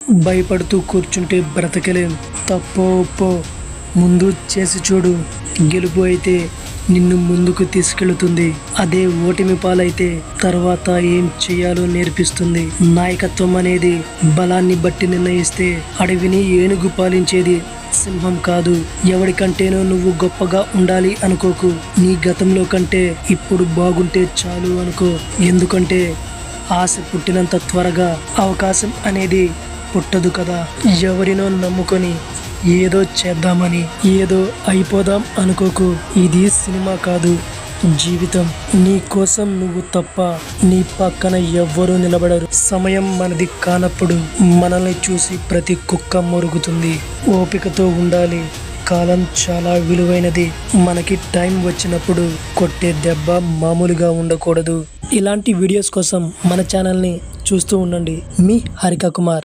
భయపడుతూ కూర్చుంటే బ్రతకలేం. తప్పో ఒప్పో ముందు చేసి చూడు. గెలుపు అయితే నిన్ను ముందుకు తీసుకెళ్తుంది. అదే ఓటమి పాలైతే తర్వాత ఏం చేయాలో నేర్పిస్తుంది. నాయకత్వం అనేది బలాన్ని బట్టి నిర్ణయిస్తే అడవిని ఏనుగు పాలించేది సింహం కాదు. ఎవరికంటేనో నువ్వు గొప్పగా ఉండాలి అనుకోకు. నీ గతంలో కంటే ఇప్పుడు బాగుంటే చాలు అనుకో. ఎందుకంటే ఆశ పుట్టినంత త్వరగా అవకాశం అనేది పుట్టదు కదా. ఎవరినో నమ్ముకొని ఏదో చేద్దామని ఏదో అయిపోదాం అనుకోకు. ఇది సినిమా కాదు, జీవితం. నీ కోసం నువ్వు తప్ప నీ పక్కన ఎవ్వరూ నిలబడరు. సమయం మనది కానప్పుడు మనల్ని చూసి ప్రతి కుక్క మొరుగుతుంది. ఓపికతో ఉండాలి. కాలం చాలా విలువైనది. మనకి టైం వచ్చినప్పుడు కొట్టే దెబ్బ మామూలుగా ఉండకూడదు. ఇలాంటి వీడియోస్ కోసం మన ఛానల్ని చూస్తూ ఉండండి. మీ హరిక కుమార్.